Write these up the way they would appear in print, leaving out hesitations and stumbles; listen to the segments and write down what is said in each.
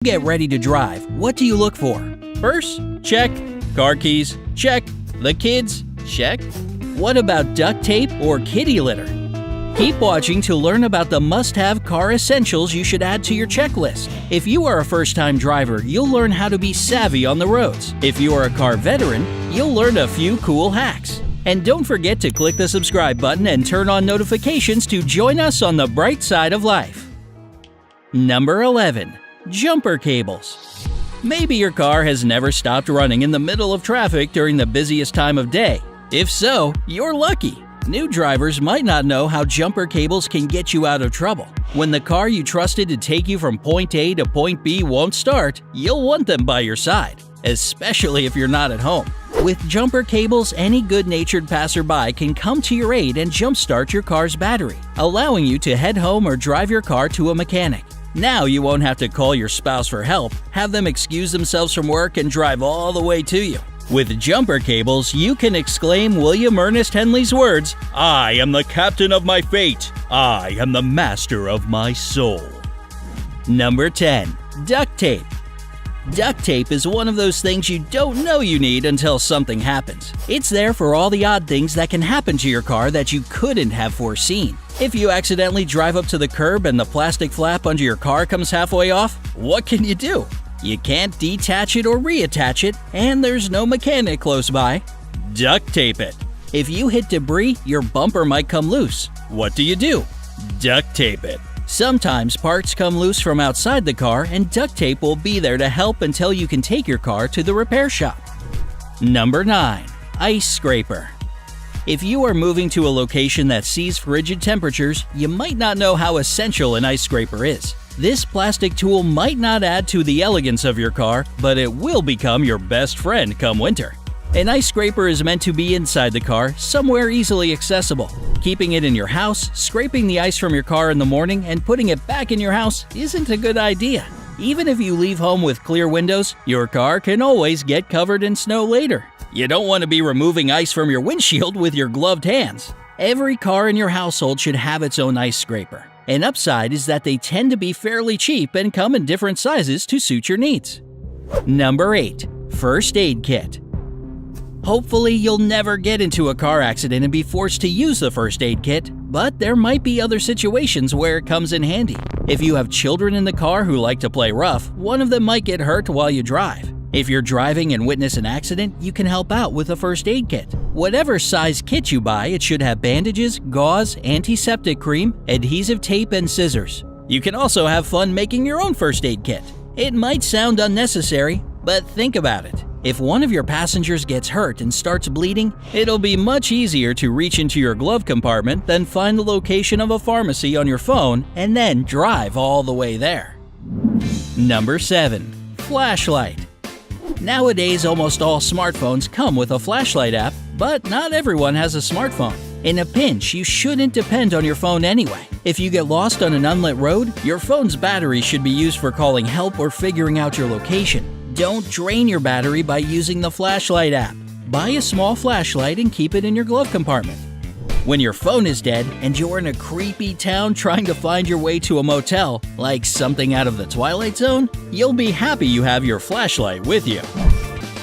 Get ready to drive. What do you look for? Purse? Check. Car keys? Check. The kids? Check. What about duct tape or kitty litter? Keep watching to learn about the must-have car essentials you should add to your checklist. If you are a first-time driver, you'll learn how to be savvy on the roads. If you are a car veteran, you'll learn a few cool hacks. And don't forget to click the subscribe button and turn on notifications to join us on the bright side of life. Number 11. Jumper cables. Maybe your car has never stopped running in the middle of traffic during the busiest time of day. If so, you're lucky. New drivers might not know how jumper cables can get you out of trouble. When the car you trusted to take you from point A to point B won't start, you'll want them by your side, especially if you're not at home. With jumper cables, any good-natured passerby can come to your aid and jumpstart your car's battery, allowing you to head home or drive your car to a mechanic. Now you won't have to call your spouse for help, have them excuse themselves from work, and drive all the way to you. With jumper cables, you can exclaim William Ernest Henley's words, "I am the captain of my fate. I am the master of my soul." Number 10. Duct tape. Duct tape is one of those things you don't know you need until something happens. It's there for all the odd things that can happen to your car that you couldn't have foreseen. If you accidentally drive up to the curb and the plastic flap under your car comes halfway off, what can you do? You can't detach it or reattach it, and there's no mechanic close by. Duct tape it. If you hit debris, your bumper might come loose. What do? Duct tape it. Sometimes parts come loose from outside the car, and duct tape will be there to help until you can take your car to the repair shop. Number 9. Ice scraper. If you are moving to a location that sees frigid temperatures, you might not know how essential an ice scraper is. This plastic tool might not add to the elegance of your car, but it will become your best friend come winter. An ice scraper is meant to be inside the car, somewhere easily accessible. Keeping it in your house, scraping the ice from your car in the morning, and putting it back in your house isn't a good idea. Even if you leave home with clear windows, your car can always get covered in snow later. You don't want to be removing ice from your windshield with your gloved hands. Every car in your household should have its own ice scraper. An upside is that they tend to be fairly cheap and come in different sizes to suit your needs. Number 8. First aid kit. Hopefully, you'll never get into a car accident and be forced to use the first aid kit, but there might be other situations where it comes in handy. If you have children in the car who like to play rough, one of them might get hurt while you drive. If you're driving and witness an accident, you can help out with a first aid kit. Whatever size kit you buy, it should have bandages, gauze, antiseptic cream, adhesive tape, and scissors. You can also have fun making your own first aid kit. It might sound unnecessary, but think about it. If one of your passengers gets hurt and starts bleeding, it'll be much easier to reach into your glove compartment than find the location of a pharmacy on your phone and then drive all the way there. Number 7. Flashlight. Nowadays, almost all smartphones come with a flashlight app, but not everyone has a smartphone. In a pinch, you shouldn't depend on your phone anyway. If you get lost on an unlit road, your phone's battery should be used for calling help or figuring out your location. Don't drain your battery by using the flashlight app. Buy a small flashlight and keep it in your glove compartment. When your phone is dead and you're in a creepy town trying to find your way to a motel, like something out of the Twilight Zone, you'll be happy you have your flashlight with you.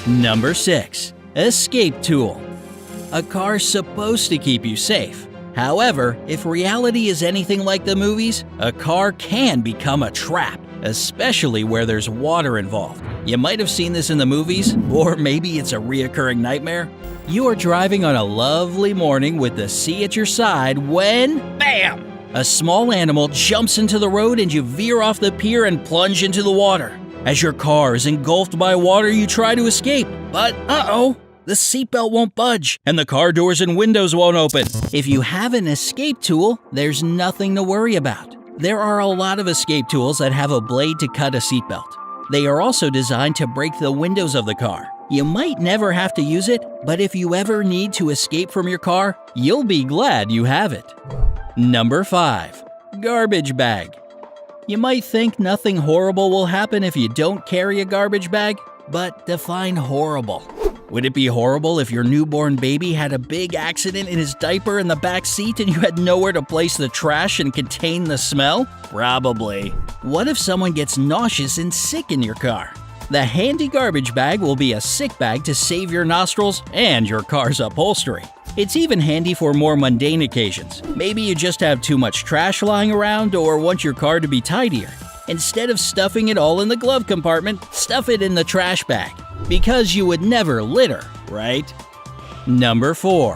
Number 6. Escape tool. A car's supposed to keep you safe. However, if reality is anything like the movies, a car can become a trap, especially where there's water involved. You might have seen this in the movies, or maybe it's a reoccurring nightmare. You are driving on a lovely morning with the sea at your side when, BAM! A small animal jumps into the road and you veer off the pier and plunge into the water. As your car is engulfed by water, you try to escape, but the seatbelt won't budge and the car doors and windows won't open. If you have an escape tool, there's nothing to worry about. There are a lot of escape tools that have a blade to cut a seatbelt. They are also designed to break the windows of the car. You might never have to use it, but if you ever need to escape from your car, you'll be glad you have it. Number 5. Garbage bag. You might think nothing horrible will happen if you don't carry a garbage bag, but define horrible. Would it be horrible if your newborn baby had a big accident in his diaper in the back seat and you had nowhere to place the trash and contain the smell? Probably. What if someone gets nauseous and sick in your car? The handy garbage bag will be a sick bag to save your nostrils and your car's upholstery. It's even handy for more mundane occasions. Maybe you just have too much trash lying around or want your car to be tidier. Instead of stuffing it all in the glove compartment, stuff it in the trash bag. Because you would never litter, right? Number 4.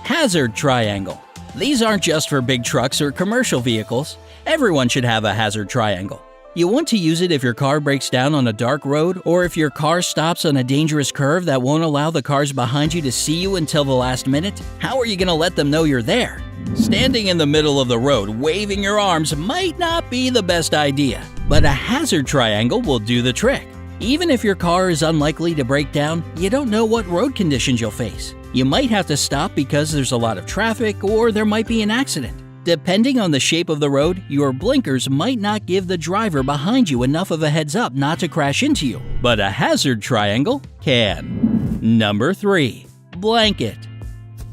Hazard triangle. These aren't just for big trucks or commercial vehicles. Everyone should have a hazard triangle. You want to use it if your car breaks down on a dark road or if your car stops on a dangerous curve that won't allow the cars behind you to see you until the last minute. How are you going to let them know you're there? Standing in the middle of the road waving your arms might not be the best idea, but a hazard triangle will do the trick. Even if your car is unlikely to break down, you don't know what road conditions you'll face. You might have to stop because there's a lot of traffic or there might be an accident. Depending on the shape of the road, your blinkers might not give the driver behind you enough of a heads up not to crash into you, but a hazard triangle can. Number 3. Blanket.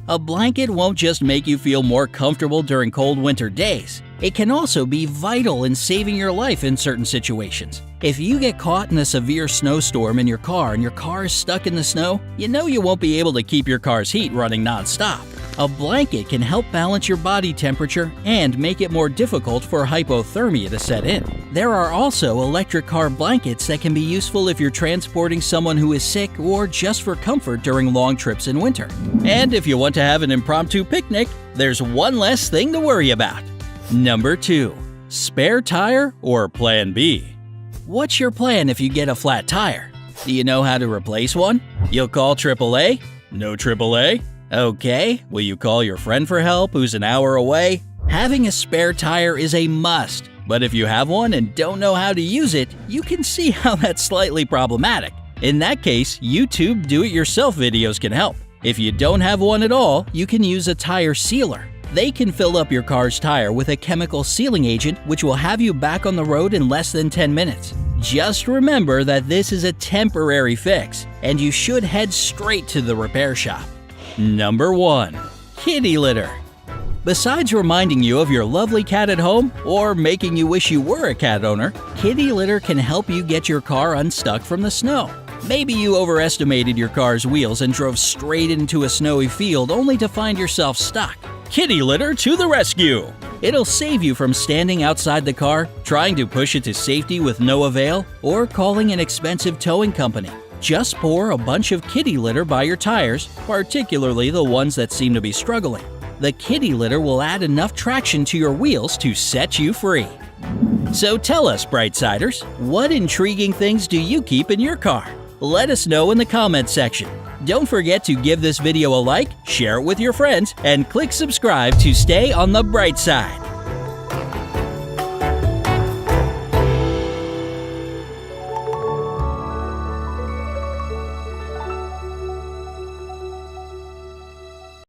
A blanket won't just make you feel more comfortable during cold winter days. It can also be vital in saving your life in certain situations. If you get caught in a severe snowstorm in your car and your car is stuck in the snow, you know you won't be able to keep your car's heat running non-stop. A blanket can help balance your body temperature and make it more difficult for hypothermia to set in. There are also electric car blankets that can be useful if you're transporting someone who is sick or just for comfort during long trips in winter. And if you want to have an impromptu picnic, there's one less thing to worry about. Number 2. Spare tire or Plan B. What's your plan if you get a flat tire? Do you know how to replace one? You'll call AAA? No AAA? Okay, will you call your friend for help who's an hour away? Having a spare tire is a must, but if you have one and don't know how to use it, you can see how that's slightly problematic. In that case, YouTube do-it-yourself videos can help. If you don't have one at all, you can use a tire sealer. They can fill up your car's tire with a chemical sealing agent which will have you back on the road in less than 10 minutes. Just remember that this is a temporary fix, and you should head straight to the repair shop. Number 1. Kitty litter. Besides reminding you of your lovely cat at home or making you wish you were a cat owner, kitty litter can help you get your car unstuck from the snow. Maybe you overestimated your car's wheels and drove straight into a snowy field only to find yourself stuck. Kitty litter to the rescue! It'll save you from standing outside the car, trying to push it to safety with no avail, or calling an expensive towing company. Just pour a bunch of kitty litter by your tires, particularly the ones that seem to be struggling. The kitty litter will add enough traction to your wheels to set you free. So tell us, Brightsiders, what intriguing things do you keep in your car? Let us know in the comments section. Don't forget to give this video a like, share it with your friends, and click subscribe to stay on the bright side.